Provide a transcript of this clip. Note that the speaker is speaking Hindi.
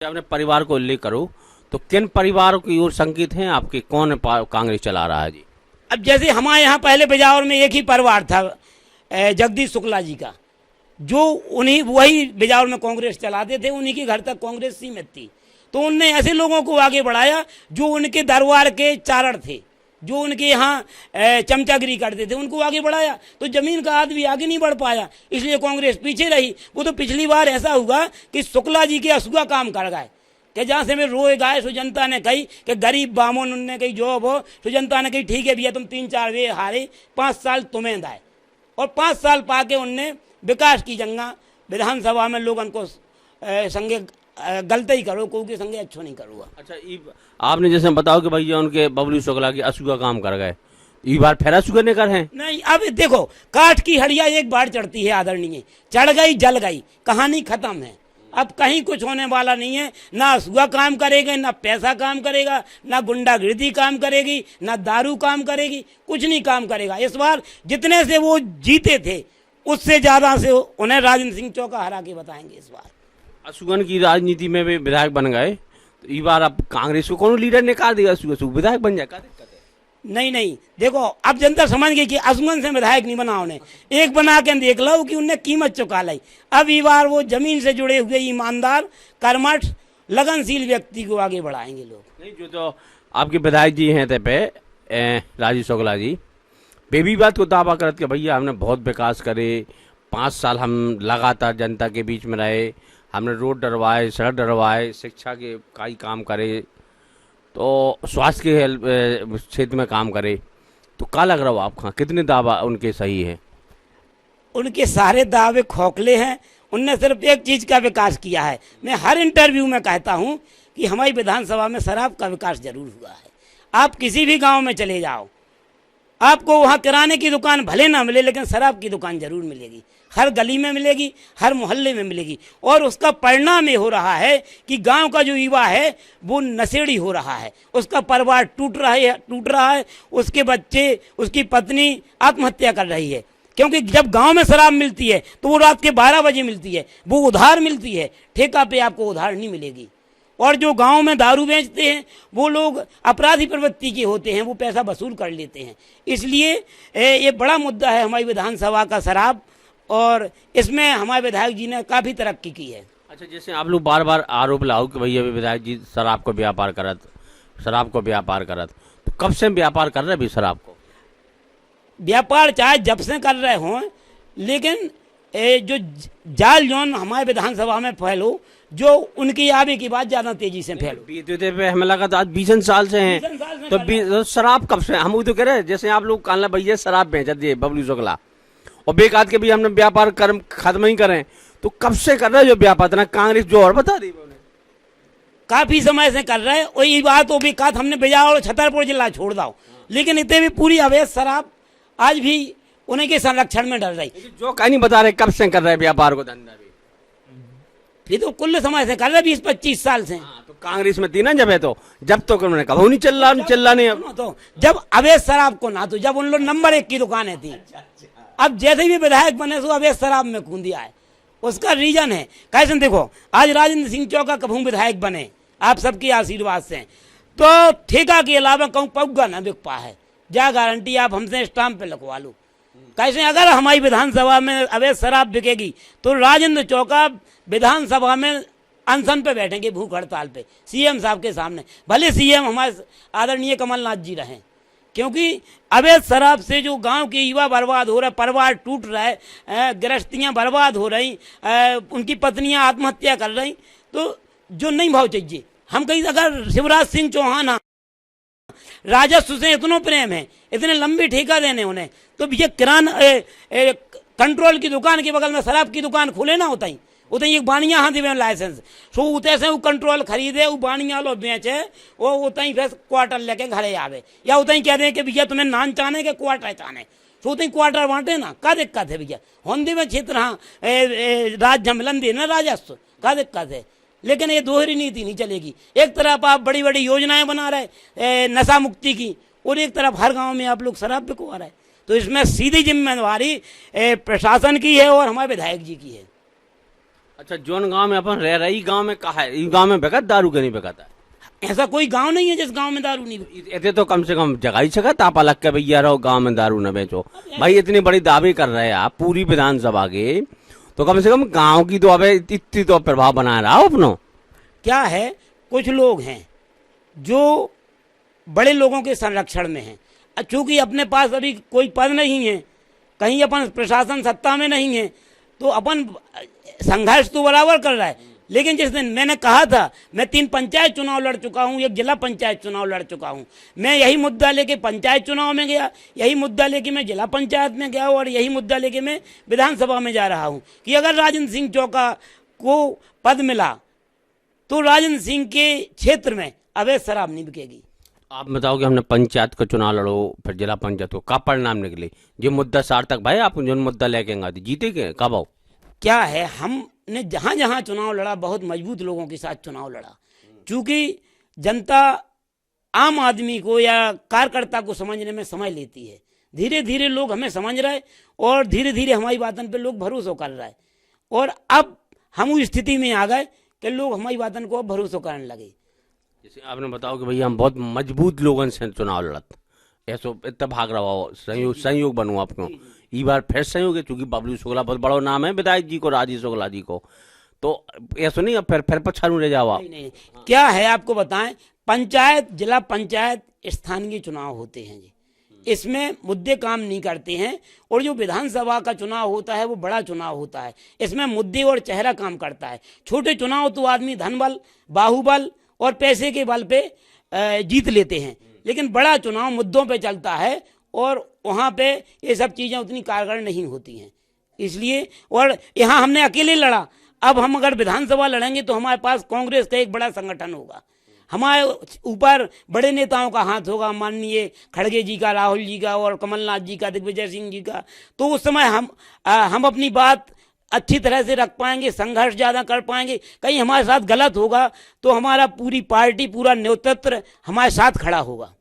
अपने परिवार को उल्लेख करो तो किन परिवारों की ओर संकेत हैं आपके, कौन कांग्रेस चला रहा है जी? अब जैसे हमारे यहाँ पहले बिजावर में एक ही परिवार था जगदीश शुक्ला जी का, जो उन्हीं वही बिजावर में कांग्रेस चलाते थे, उन्हीं के घर तक कांग्रेस सीमित थी। तो उनने ऐसे लोगों को आगे बढ़ाया जो उनके दरबार के चारण थे, जो उनके यहाँ चमचागिरी करते थे, उनको आगे बढ़ाया। तो जमीन का आदमी आगे नहीं बढ़ पाया, इसलिए कांग्रेस पीछे रही। वो तो पिछली बार ऐसा हुआ कि शुक्ला जी के असूगा काम कर गए कि जहाँ से मैं रोए गाय, सो जनता ने कही कि गरीब बामन उनने कही जॉब हो, तो जनता ने कही ठीक है भैया तुम 3-4 वे हारे, 5 साल तुम्हें दाए। और 5 साल पाके उनने विकास की जंगा विधानसभा में लोगों को संगे गलती ही करो, क्योंकि संगे अच्छो नहीं करूँगा। अच्छा, आपने जैसे बताओ कि भैया उनके बबलू शुक्ला के असूगा काम कर गए, ये बार फिर असूगा नहीं कर हैं? नहीं, अब देखो काठ की हड़िया एक बार चढ़ती है आदरणीय, चढ़ गई जल गई, कहानी खत्म है। अब कहीं कुछ होने वाला नहीं है, ना असूगा काम करेगा, ना पैसा काम करेगा, ना गुंडागिर्दी काम करेगी, ना दारू काम करेगी, कुछ नहीं काम करेगा। इस बार जितने से वो जीते थे उससे ज्यादा से उन्हें राजेंद्र सिंह चौका हरा के बताएंगे। इस बार असूगन की राजनीति में भी विधायक बन गए, तो इस बार अब कांग्रेस को कौन लीडर निकाल देगा, असूगा विधायक बन जाए, क्या दिक्कत है? नहीं, देखो अब जनता समझ गई कि असूगन से विधायक नहीं बना, उन्हें एक बना के देख लो कि उन्हें कीमत चुका लाई। अब इस बार वो जमीन से जुड़े हुए ईमानदार, कर्मठ, लगनशील व्यक्ति को आगे बढ़ाएंगे लोग। नहीं, जो तो आपके विधायक जी हैं पे राजीव शुक्ला जी, वे भी बात को दावा करत कि भैया हमने बहुत विकास करे, 5 साल हम लगातार जनता के बीच में रहे, हमने रोड डरवाए, सड़क डरवाए, शिक्षा के कई काम करे, तो स्वास्थ्य के क्षेत्र में काम करे। तो क्या लग रहा हो आपका, कितने दावा उनके सही है? उनके सारे दावे खोखले हैं। उनने सिर्फ एक चीज़ का विकास किया है। मैं हर इंटरव्यू में कहता हूं कि हमारी विधानसभा में शराब का विकास जरूर हुआ है। आप किसी भी गांव में चले जाओ, आपको वहाँ किराने की दुकान भले ना मिले, लेकिन शराब की दुकान जरूर मिलेगी। हर गली में मिलेगी, हर मोहल्ले में मिलेगी। और उसका परिणाम ये हो रहा है कि गांव का जो युवा है वो नशेड़ी हो रहा है, उसका परिवार टूट रहा है, उसके बच्चे, उसकी पत्नी आत्महत्या कर रही है। क्योंकि जब गांव में शराब मिलती है तो वो रात के 12 बजे मिलती है, वो उधार मिलती है, ठेका पे आपको उधार नहीं मिलेगी। और जो गांव में दारू बेचते हैं वो लोग अपराधी प्रवृत्ति के होते हैं, वो पैसा वसूल कर लेते हैं। इसलिए ये बड़ा मुद्दा है हमारी विधानसभा का शराब, और इसमें हमारे विधायक जी ने काफ़ी तरक्की की है। अच्छा, जैसे आप लोग बार बार आरोप लाओ कि भैया विधायक जी शराब को व्यापार करत, तो कब से व्यापार कर रहे भी शराब को? व्यापार चाहे जब से कर रहे हों, लेकिन जो जाल जोन हमारे विधानसभा में फैलो, जो उनकी आवे की बात ज्यादा तेजी से फैलो। पे हमें लगा था आज 20 साल से हैं, तो शराब कब से? हम तो कह रहे हैं जैसे आप लोग काला भैया शराब बेच दिए बबलू शुक्ला, और बेकात के भी हमने व्यापार कर्म खत्म ही करें, तो कब से कर रहे हैं जो व्यापार? ना कांग्रेस जो और बता दी काफी समय से कर रहे हैं। वही बात वो भी कहा हमने बिजावर और छतरपुर जिला छोड़ दो, लेकिन इतने भी पूरी अवैध शराब आज भी उन्हीं के संरक्षण में डर रही। जो कहीं नहीं बता रहे कब से कर रहे हैं व्यापार को, धंधा भी ये तो कुल समय से कर रहे, 20-25 साल से। तो कांग्रेस में थी ना जब है, तो जब तो उन्होंने कहा नहीं चल रहा नहीं। तो जब अवैध शराब को ना, तो जब उन लोग नंबर 1 की दुकानें थी, अब जैसे भी विधायक बने तो अवैध शराब में कूद दिया है। उसका रीजन है कैसे, देखो आज राजेंद्र सिंह चौका कभू विधायक बने आप सबके आशीर्वाद से, तो ठेका के अलावा कहूँ पौगा ना बिक पा है। क्या गारंटी आप हमसे स्टाम्प पे लगवा लो। कैसे अगर हमारी विधानसभा में अवैध शराब बिकेगी तो राजेंद्र चौका विधानसभा में अनशन पे बैठेंगे, भूख हड़ताल पे, सीएम साहब के सामने। भले सीएम हमारे आदरणीय कमलनाथ जी रहें, क्योंकि अवैध शराब से जो गांव के युवा बर्बाद हो रहे, परिवार टूट रहा है, गृहस्थियाँ बर्बाद हो रही, उनकी पत्नियां आत्महत्या कर रही, तो जो नहीं भाव चाहिए। हम कहीं अगर शिवराज सिंह चौहान राजस्व से इतना प्रेम है, इतने लंबी ठेका देने उन्हें, तो ये कंट्रोल की दुकान के बगल में शराब की दुकान खुले ना होता ही एक बानिया हाथ दिवे लाइसेंस, सो उतने से वो कंट्रोल खरीदे, वो बानिया लो बेचे, वो उतना ही फिर क्वार्टर लेके घरे आवे, या उतना ही कह दें कि भैया तुम्हें नान चाहने के क्वार्टर चाहने, सो उतना ही क्वार्टर बांटे ना। क्या दिक्कत है भैया? होंदी में क्षेत्र हाँ राज झमलन दे ना राजस्व, क्या दिक्कत है? लेकिन ये दोहरी नीति नहीं चलेगी। एक तरफ आप बड़ी बड़ी योजनाएं बना रहे नशा मुक्ति की, और एक तरफ हर गांव में आप लोग शराब बिकवा रहे। तो इसमें सीधी जिम्मेदारी प्रशासन की है और हमारे विधायक जी की है। अच्छा, जोन गांव में अपन रह रही गांव में कहा है, गांव में बेकत दारू के नहीं बेकता है? ऐसा कोई गांव नहीं है जिस गांव में दारू नहीं बिकती। इतने तो कम से कम जगह ही सकत आप अलग के भैया रहो गांव में दारू न बेचो। भाई इतनी बड़ी दावे कर रहे हैं आप पूरी विधानसभा के, तो कम से कम गांव की तो अब इतनी तो प्रभाव बना रहा हो अपनो। क्या है, कुछ लोग हैं जो बड़े लोगों के संरक्षण में हैं। चूंकि अपने पास अभी कोई पद नहीं है, कहीं अपन प्रशासन सत्ता में नहीं है, तो अपन संघर्ष तो बराबर कर रहा है। लेकिन जिस दिन मैंने कहा था, मैं 3 पंचायत चुनाव लड़ चुका हूं, 1 जिला पंचायत चुनाव लड़ चुका हूं, मैं यही मुद्दा लेके पंचायत चुनाव में गया, यही मुद्दा लेके मैं जिला पंचायत में गया और यही मुद्दा लेके मैं विधानसभा में जा रहा हूं कि अगर राजेंद्र सिंह चौका को पद मिला तो राजेंद्र सिंह के क्षेत्र में अवैध शराब नहीं बिकेगी। आप बताओ कि हमने पंचायत का चुनाव लड़ो, फिर जिला पंचायत को, का परिणाम निकले? जो मुद्दा सार्थक भाई, आप जो मुद्दा लेके आए जीते के कब आओ? क्या है, हमने जहां जहां चुनाव लड़ा बहुत मजबूत लोगों के साथ चुनाव लड़ा। चूंकि जनता आम आदमी को या कार्यकर्ता को समझने में समय लेती है, धीरे धीरे लोग हमें समझ रहे और धीरे धीरे हमारी बातों पे लोग भरोसा कर रहे हैं। और अब हम उस स्थिति में आ गए कि लोग हमारी बातों को अब भरोसा करने लगे। जैसे आपने बताओ कि भैया हम बहुत मजबूत लोगों से चुनाव लड़त, ऐसो इतना भाग रहा हो, संयोग बनू आपको ई बार फिर संयोग है, चूंकि बबलू शुक्ला बहुत बड़ा नाम है विधायक जी को, राजीव शुक्ला जी को, तो ऐसा नहीं अब फिर पछाड़ू रह जाओ आप? नहीं, क्या है आपको बताएं, पंचायत जिला पंचायत स्थानीय चुनाव होते हैं जी, इसमें मुद्दे काम नहीं करते हैं। और जो विधानसभा का चुनाव होता है वो बड़ा चुनाव होता है, इसमें मुद्दे और चेहरा काम करता है। छोटे चुनाव तो आदमी धनबल, बाहुबल और पैसे के बल पे जीत लेते हैं, लेकिन बड़ा चुनाव मुद्दों पे चलता है और वहाँ पे ये सब चीज़ें उतनी कारगर नहीं होती हैं। इसलिए, और यहाँ हमने अकेले लड़ा, अब हम अगर विधानसभा लड़ेंगे तो हमारे पास कांग्रेस का एक बड़ा संगठन होगा, हमारे ऊपर बड़े नेताओं का हाथ होगा, माननीय खड़गे जी का, राहुल जी का और कमलनाथ जी का, दिग्विजय सिंह जी का। तो उस समय हम अपनी बात अच्छी तरह से रख पाएंगे, संघर्ष ज़्यादा कर पाएंगे। कहीं हमारे साथ गलत होगा तो हमारा पूरी पार्टी, पूरा नेतृत्व हमारे साथ खड़ा होगा।